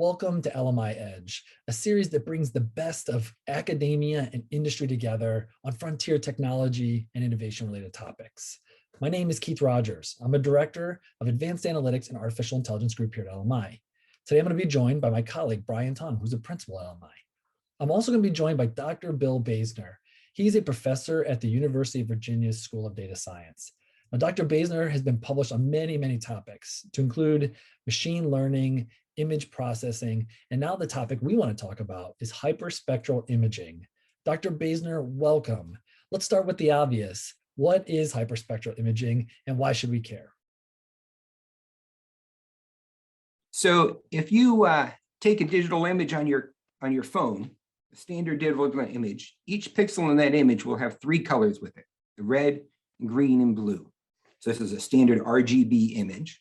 Welcome to LMI Edge, a series that brings the best of academia and industry together on frontier technology and innovation-related topics. My name is Keith Rodgers. I'm a director of Advanced Analytics and Artificial Intelligence Group here at LMI. Today, I'm going to be joined by my colleague, Brian Tonge, who's a principal at LMI. I'm also going to be joined by Dr. Bill Basener. He's a professor at the University of Virginia's School of Data Science. Now, Dr. Basener has been published on many topics, to include machine learning, image processing, and now the topic we want to talk about is hyperspectral imaging. Dr. Basener, welcome. Let's start with the obvious. What is hyperspectral imaging and why should we care? So if you take a digital image on your phone, a standard digital image, each pixel in that image will have three colors with it: the red, green, and blue. So this is a standard RGB image.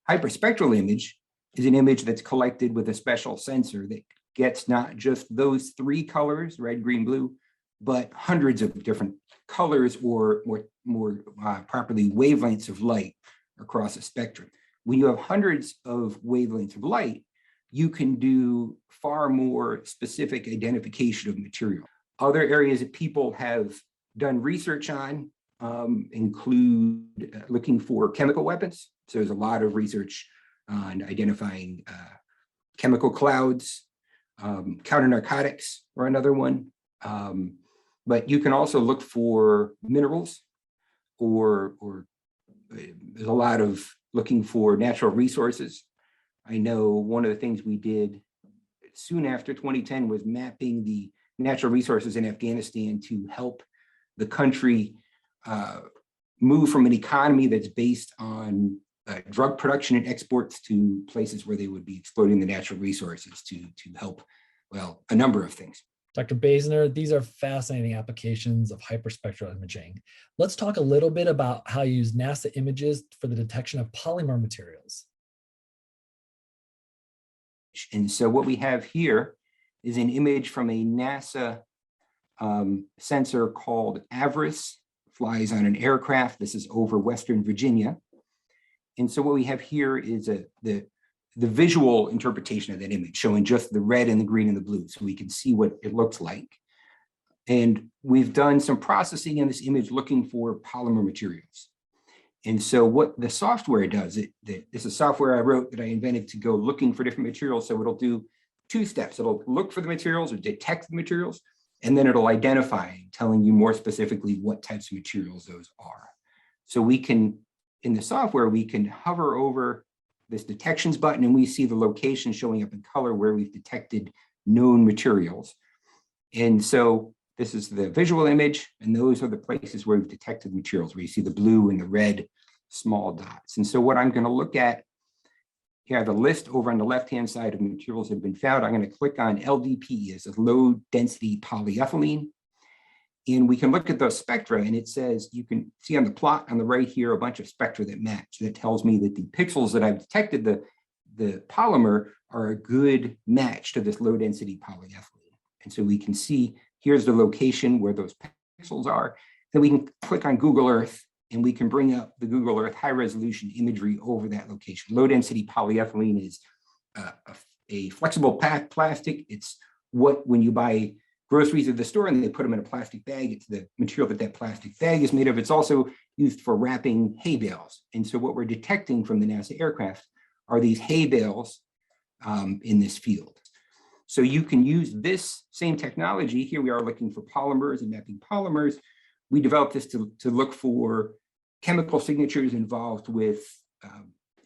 Hyperspectral image is an image that's collected with a special sensor that gets not just those three colors, red, green, blue, but hundreds of different colors or more properly wavelengths of light across a spectrum. When you have hundreds of wavelengths of light, you can do far more specific identification of material. Other areas that people have done research on include looking for chemical weapons. So there's a lot of research on identifying chemical clouds. Counter narcotics are another one. But you can also look for minerals, or there's a lot of looking for natural resources. I know one of the things we did soon after 2010 was mapping the natural resources in Afghanistan to help the country move from an economy that's based on drug production and exports to places where they would be exploiting the natural resources to help, well, a number of things. Dr. Basener, these are fascinating applications of hyperspectral imaging. Let's talk a little bit about how you use NASA images for the detection of polymer materials. And so what we have here is an image from a NASA sensor called Avarice, flies on an aircraft. This is over Western Virginia. And so what we have here is the visual interpretation of that image, showing just the red and the green and the blue, so we can see what it looks like. And we've done some processing in this image looking for polymer materials. And so what the software does, this is software I wrote that I invented to go looking for different materials. So it'll do two steps. It'll look for the materials or detect the materials, and then it'll identify, telling you more specifically what types of materials those are. So we can, in the software, we can hover over this detections button and we see the location showing up in color where we've detected known materials. And so this is the visual image, and those are the places where we've detected materials, where you see the blue and the red small dots. And so what I'm going to look at, here I have a list over on the left-hand side of materials that have been found. I'm going to click on LDP, as a low density polyethylene. And we can look at those spectra, and it says, you can see on the plot on the right here, a bunch of spectra that match. That tells me that the pixels that I've detected, the polymer, are a good match to this low density polyethylene. And so we can see, here's the location where those pixels are. Then we can click on Google Earth, and we can bring up the Google Earth high resolution imagery over that location. Low density polyethylene is a flexible plastic. It's what, when you buy groceries at the store and they put them in a plastic bag, it's the material that plastic bag is made of. It's also used for wrapping hay bales. And so what we're detecting from the NASA aircraft are these hay bales in this field. So you can use this same technology. Here we are looking for polymers and mapping polymers. We developed this to look for chemical signatures involved with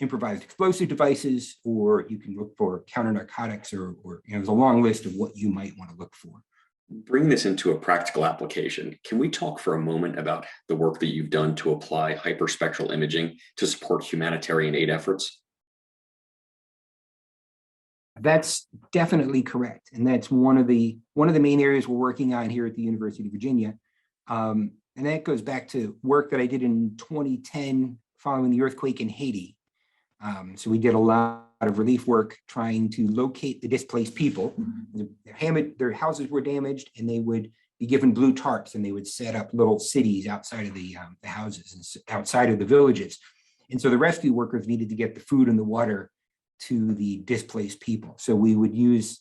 improvised explosive devices, or you can look for counter narcotics, or there's a long list of what you might want to look for. Bring this into a practical application. Can we talk for a moment about the work that you've done to apply hyperspectral imaging to support humanitarian aid efforts? That's definitely correct. And that's one of the main areas we're working on here at the University of Virginia. And that goes back to work that I did in 2010 following the earthquake in Haiti. So we did a lot of relief work trying to locate the displaced people. Their houses were damaged, and they would be given blue tarps, and they would set up little cities outside of the houses and outside of the villages. And so the rescue workers needed to get the food and the water to the displaced people. So we would use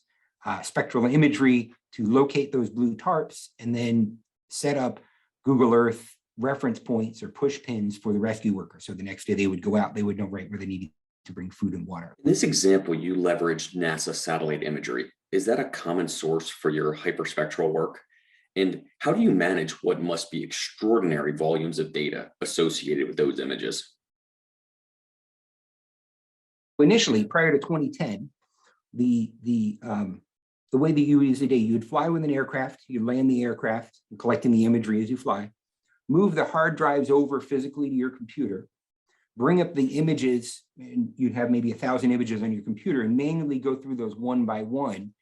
spectral imagery to locate those blue tarps and then set up Google Earth reference points or push pins for the rescue workers. So the next day they would go out, they would know right where they needed to bring food and water. In this example, you leveraged NASA satellite imagery. Is that a common source for your hyperspectral work? And how do you manage what must be extraordinary volumes of data associated with those images? Initially, prior to 2010, the way that you use today, you'd fly with an aircraft, you'd land the aircraft, collecting the imagery as you fly, move the hard drives over physically to your computer, bring up the images, and you'd have maybe 1,000 images on your computer, and manually go through those one by one.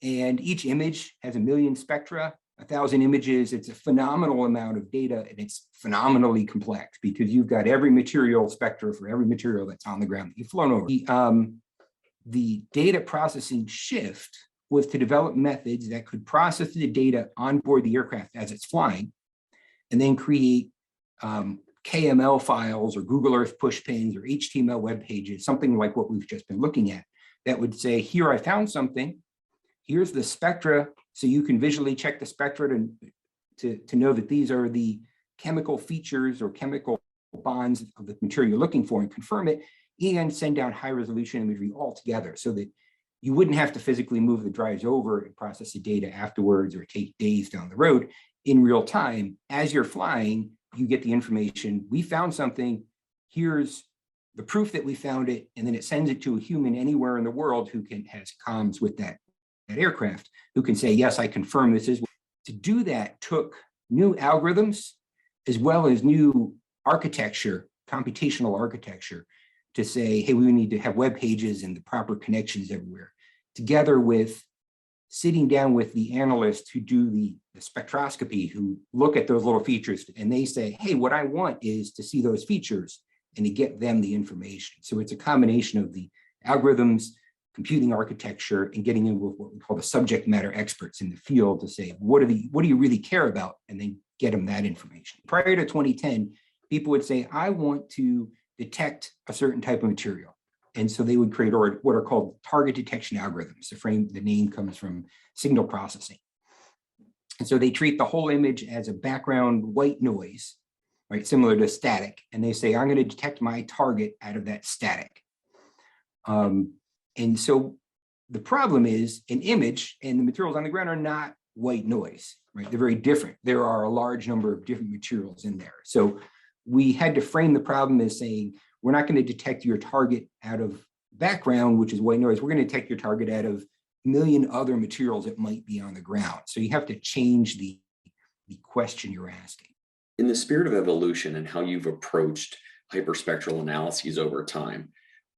And each image has 1 million spectra, 1,000 images. It's a phenomenal amount of data, and it's phenomenally complex because you've got every material spectra for every material that's on the ground that you've flown over. The data processing shift was to develop methods that could process the data on board the aircraft as it's flying, and then create KML files or Google Earth push pins or HTML web pages, something like what we've just been looking at, that would say, here I found something, here's the spectra, so you can visually check the spectra to know that these are the chemical features or chemical bonds of the material you're looking for and confirm it, and send down high resolution imagery altogether so that you wouldn't have to physically move the drives over and process the data afterwards or take days down the road. In real time, as you're flying, you get the information. We found something. Here's the proof that we found it. And then it sends it to a human anywhere in the world who has comms with that aircraft, who can say, yes, I confirm this is. To do that took new algorithms as well as new architecture, computational architecture, to say, hey, we need to have web pages and the proper connections everywhere, together with sitting down with the analysts who do the spectroscopy, who look at those little features, and they say, hey, what I want is to see those features and to get them the information. So it's a combination of the algorithms, computing architecture, and getting in with what we call the subject matter experts in the field to say, what do you really care about? And then get them that information. Prior to 2010, people would say, I want to detect a certain type of material. And so they would create what are called target detection algorithms. The name comes from signal processing. And so they treat the whole image as a background white noise, right, similar to static. And they say, I'm going to detect my target out of that static. And so the problem is an image and the materials on the ground are not white noise, right? They're very different. There are a large number of different materials in there. So we had to frame the problem as saying, we're not going to detect your target out of background, which is white noise. We're going to detect your target out of a million other materials that might be on the ground. So you have to change the question you're asking. In the spirit of evolution and how you've approached hyperspectral analyses over time,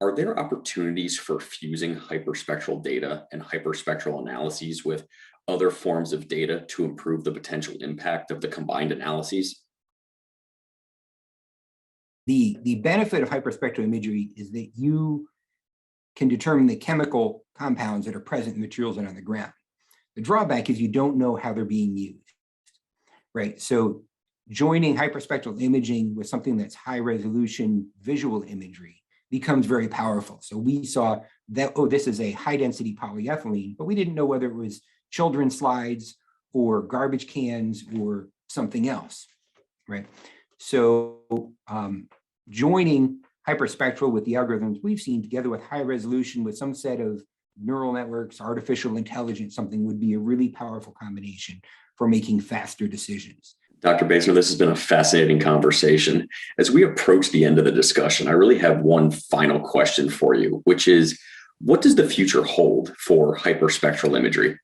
are there opportunities for fusing hyperspectral data and hyperspectral analyses with other forms of data to improve the potential impact of the combined analyses? The benefit of hyperspectral imagery is that you can determine the chemical compounds that are present in materials that are on the ground. The drawback is you don't know how they're being used, right? So joining hyperspectral imaging with something that's high resolution visual imagery becomes very powerful. So we saw that, oh, this is a high density polyethylene, but we didn't know whether it was children's slides or garbage cans or something else, right? So joining hyperspectral with the algorithms we've seen together with high resolution with some set of neural networks, artificial intelligence, something would be a really powerful combination for making faster decisions. Dr. Basener, this has been a fascinating conversation. As we approach the end of the discussion, I really have one final question for you, which is, what does the future hold for hyperspectral imagery?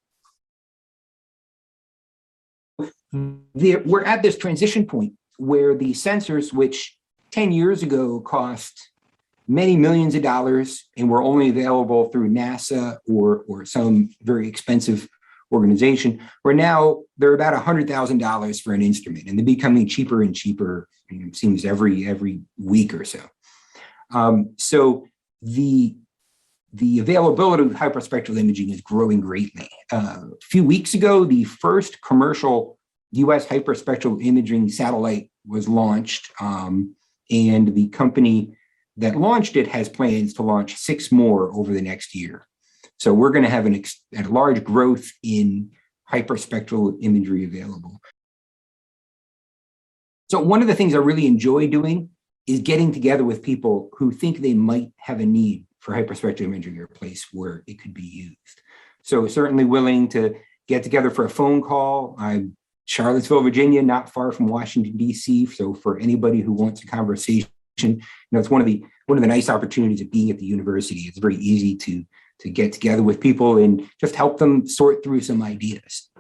We're at this transition point where the sensors, which 10 years ago cost many millions of dollars and were only available through NASA or some very expensive organization, where now they're about $100,000 for an instrument, and they're becoming cheaper and cheaper. It seems every week or so. So the availability of hyperspectral imaging is growing greatly. A few weeks ago, the first commercial U.S. hyperspectral imaging satellite was launched, and the company that launched it has plans to launch 6 more over the next year. So we're going to have a large growth in hyperspectral imagery available. So one of the things I really enjoy doing is getting together with people who think they might have a need for hyperspectral imagery or a place where it could be used. So certainly willing to get together for a phone call. I'm Charlottesville, Virginia, not far from Washington, D.C. So for anybody who wants a conversation, it's one of the nice opportunities of being at the university. It's very easy to get together with people and just help them sort through some ideas.